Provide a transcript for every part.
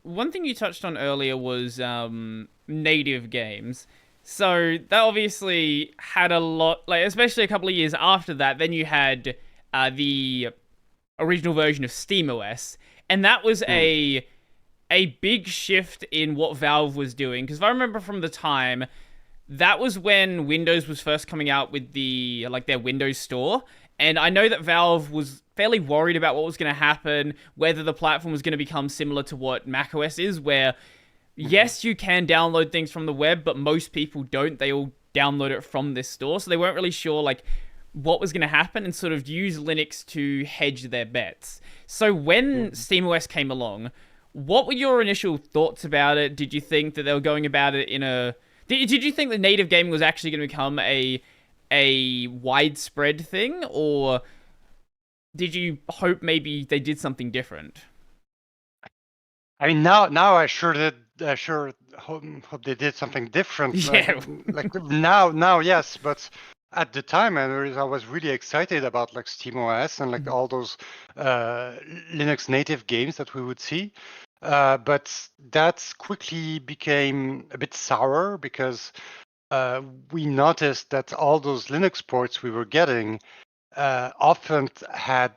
one thing you touched on earlier was native games. So that obviously had a lot, like especially a couple of years after that. Then you had the original version of SteamOS, and that was Hmm. a big shift in what Valve was doing. Because if I remember from the time, that was when Windows was first coming out with their Windows Store, and I know that Valve was fairly worried about what was going to happen, whether the platform was going to become similar to what macOS is, where Hmm. yes, you can download things from the web, but most people don't. They all download it from this store, so they weren't really sure like what was going to happen and sort of use Linux to hedge their bets. So when Hmm. SteamOS came along, what were your initial thoughts about it? Did you think that they were going about it in a did you think that native gaming was actually going to become a widespread thing, or did you hope maybe they did something different? I mean, now I sure hope they did something different. Yeah. Like now, yes, but at the time, I was really excited about like SteamOS and like all those uh, Linux native games that we would see. But that quickly became a bit sour because we noticed that all those Linux ports we were getting often had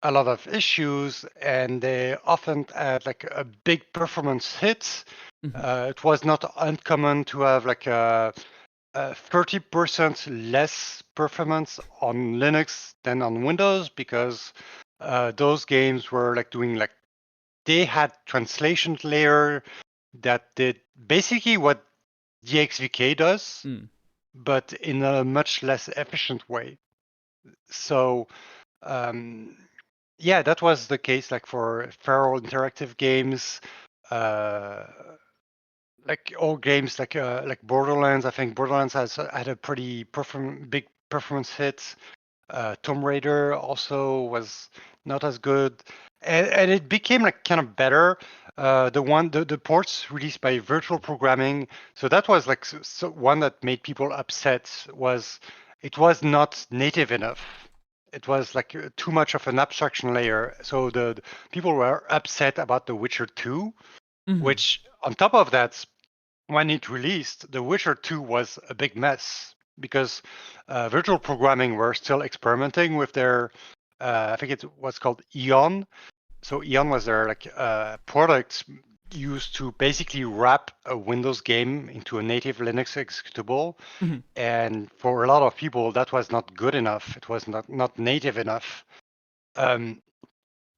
a lot of issues and they often had like a big performance hit. It was not uncommon to have like a 30% less performance on Linux than on Windows because those games were like doing like they had translation layer that did basically what DXVK does, Mm. but in a much less efficient way. So um, yeah, that was the case like for Feral Interactive games, uh, like all games like Borderlands. I think Borderlands has had a pretty big performance hit. Tomb Raider also was not as good, and it became like kind of better. The ports released by Virtual Programming, so that was like one that made people upset was it was not native enough. It was like too much of an abstraction layer. So the people were upset about The Witcher 2, Mm-hmm. which on top of that, when it released, The Witcher 2 was a big mess because virtual programming were still experimenting with their, I think it was called Eon. So Eon was their like product used to basically wrap a Windows game into a native Linux executable. Mm-hmm. And for a lot of people, that was not good enough. It was not native enough. Um,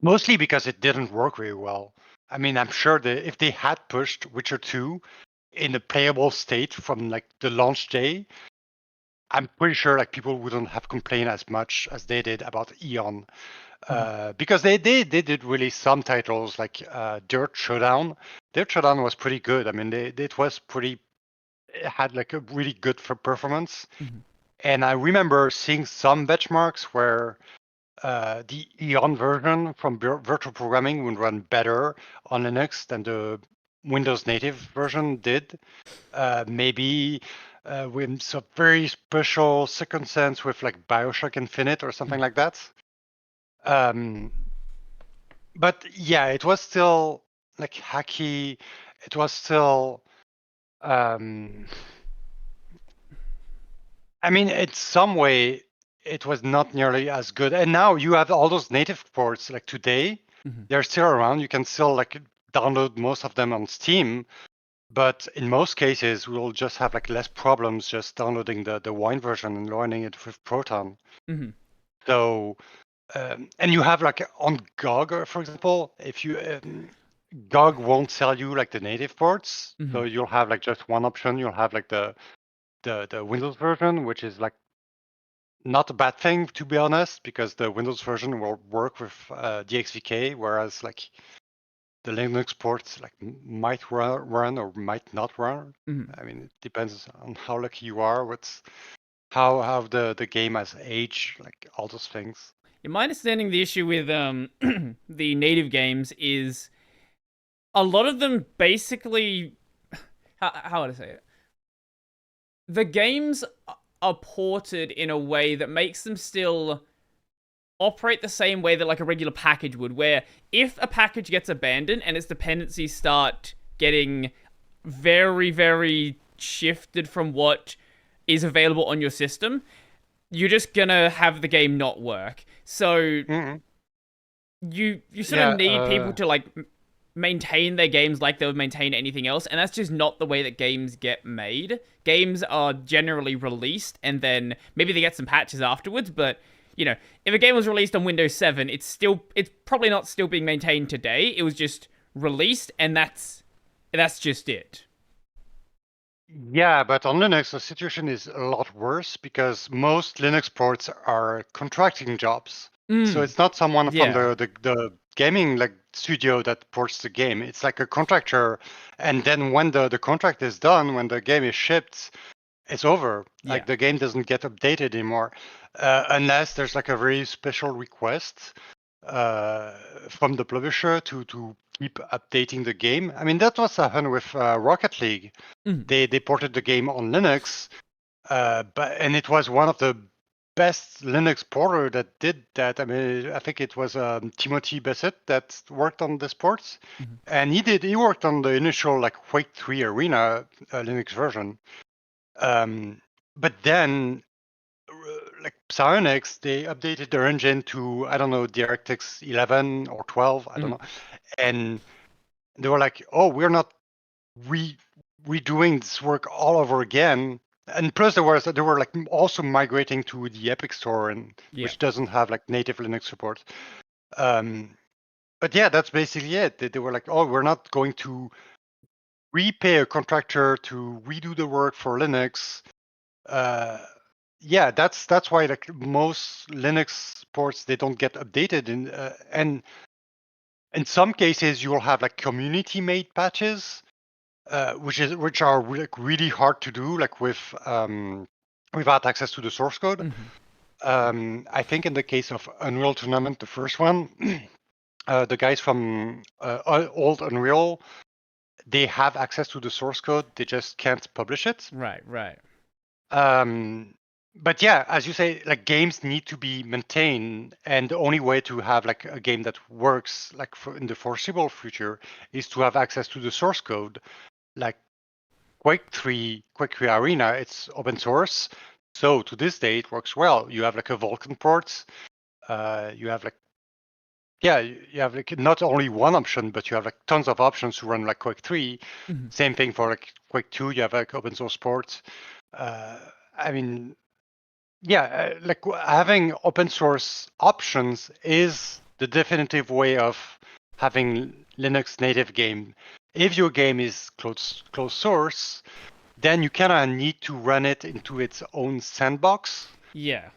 Mostly because it didn't work very well. I mean, I'm sure that if they had pushed Witcher 2 in a playable state from like the launch day, I'm pretty sure like people wouldn't have complained as much as they did about Eon, Mm-hmm. because they did release some titles like Dirt Showdown. Dirt Showdown was pretty good. I mean, it was pretty. It had like a really good for performance, Mm-hmm. and I remember seeing some benchmarks where the Eon version from virtual programming would run better on Linux than the Windows native version did. Maybe with some very special circumstance with like Bioshock Infinite or something like that. Um, but yeah, it was still like hacky. It was still, um, I mean, in some way, it was not nearly as good. And now you have all those native ports like today, Mm-hmm. they're still around. You can still like download most of them on Steam. But in most cases, we'll just have like less problems just downloading the wine version and learning it with Proton. Mm-hmm. So, and you have like on GOG, for example, if you GOG won't sell you like the native ports, Mm-hmm. so you'll have like just one option. You'll have like the Windows version, which is like not a bad thing to be honest, because the Windows version will work with DXVK, whereas like the Linux ports like might run or might not run. Mm-hmm. I mean, it depends on how lucky you are with how the game has aged, like all those things. In my understanding, the issue with the native games is a lot of them basically how would I say it? The games are ported in a way that makes them still operate the same way that like a regular package would, where if a package gets abandoned and its dependencies start getting very, very shifted from what is available on your system, you're just gonna have the game not work. So Mhm. you sort of Yeah. need people to like maintain their games like they would maintain anything else, and that's just not the way that games get made. Games are generally released and then maybe they get some patches afterwards, but if a game was released on Windows 7, it's probably not still being maintained today. It was just released, and that's just it. Yeah, but on Linux, the situation is a lot worse because most Linux ports are contracting jobs. So it's not someone from Yeah. the gaming like studio that ports the game. It's like a contractor, and then when the contract is done, when the game is shipped, it's over. Yeah. Like the game doesn't get updated anymore, unless there's like a very special request uh, from the publisher to keep updating the game. I mean, that was happened with Rocket League. Mhm. They ported the game on Linux, and it was one of the best Linux porter that did that. I mean, I think it was Timothy Bassett that worked on this port, Mhm. and he worked on the initial like Quake 3 Arena Linux version. But then like Psyonix, they updated their engine to, I don't know, DirectX 11 or 12, I don't Mhm. know, and they were like, oh, we're not re redoing this work all over again. And plus, they were like also migrating to the Epic Store, and Yeah. which doesn't have like native Linux support. But yeah, that's basically it. They were like, oh, we're not going to repay a contractor to redo the work for Linux. Yeah, that's why like most Linux ports they don't get updated, and in some cases you will have like community made patches which are like really hard to do, like without access to the source code. Mhm. I think in the case of Unreal Tournament, the first one, the guys from old Unreal, they have access to the source code. They just can't publish it. Right. Right. Um, but yeah, as you say, like games need to be maintained, and the only way to have like a game that works like in the foreseeable future is to have access to the source code. Like Quake 3 Arena, it's open source. So to this day, it works well. You have like a Vulkan port. You have like, yeah, you have like not only one option, but you have like tons of options to run like Quake 3. Mhm. Same thing for like Quake 2, you have like open source ports. I mean, yeah, having open source options is the definitive way of having Linux native game. If your game is closed source, then you kind of need to run it into its own sandbox, Yeah.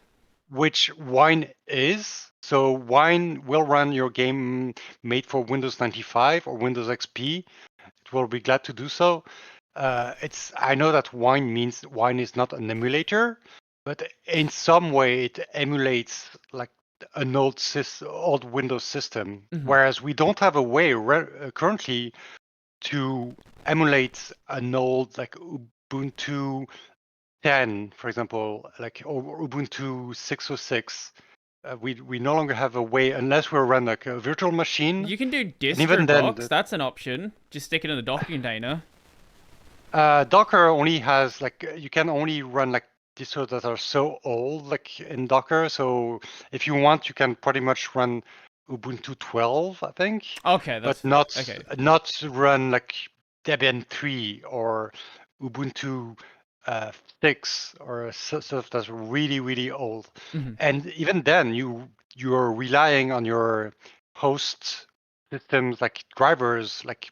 which Wine is. So Wine will run your game made for Windows 95 or Windows XP. It will be glad to do so. I know that Wine is not an emulator, but in some way it emulates like an old Windows system. Mhm. Whereas we don't have a way currently to emulate an old like Ubuntu 10, for example, like or Ubuntu 606. We no longer have a way unless we run like a virtual machine, You can do and even distro then, docs. That's an option. Just stick it in a Docker container. Docker only has like you can only run like distros that are so old, like in Docker. So if you want, you can pretty much run Ubuntu 12, I think, Okay, that's but fair. Okay. not run like Debian 3 or Ubuntu 6 or stuff that's really old. Mhm. And even then, you're relying on your host systems like drivers, like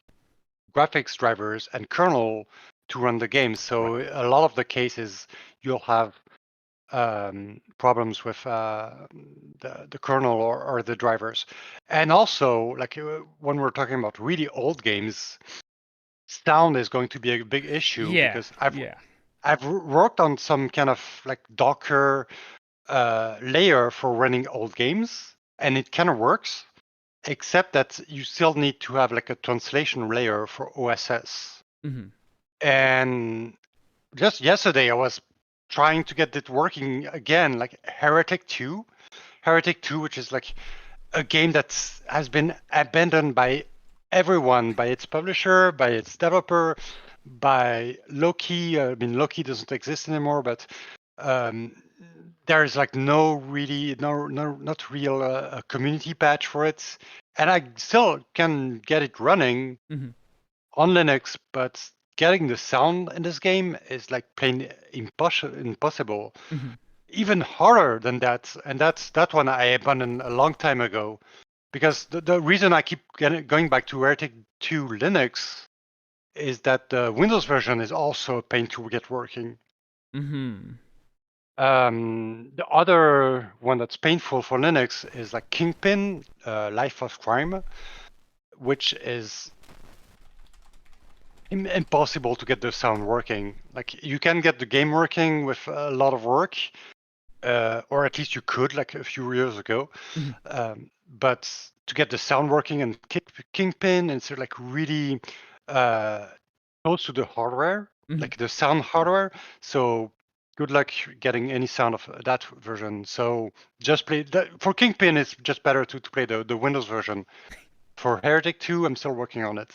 graphics drivers and kernel to run the game. So Right. a lot of the cases you'll have problems with the kernel or the drivers. And also, like when we're talking about really old games, sound is going to be a big issue Yeah. because Yeah. I've worked on some kind of like Docker layer for running old games, and it kind of works, except that you still need to have like a translation layer for OSS. Mhm. And just yesterday, I was trying to get it working again, like Heretic 2. Heretic 2, which is like a game that has been abandoned by everyone, by its publisher, by its developer, by Loki. I mean, Loki doesn't exist anymore, but um, there's like no not real community patch for it, and I still can get it running Hmm. on Linux, but getting the sound in this game is like plain impossible. Hmm. Even harder than that, and that one I abandoned a long time ago, because the reason I keep going back to Heretic 2 Linux is that the Windows version is also a pain to get working. Hmm. The other one that's painful for Linux is like Kingpin, Life of Crime, which is impossible to get the sound working. Like you can get the game working with a lot of work, or at least you could, like a few years ago. Hmm. But to get the sound working and Kingpin, and sort of like really close to the hardware, Hmm. like the sound hardware. So good luck getting any sound of that version. So just play that. For Kingpin, it's just better to play the Windows version. For Heretic 2, I'm still working on it.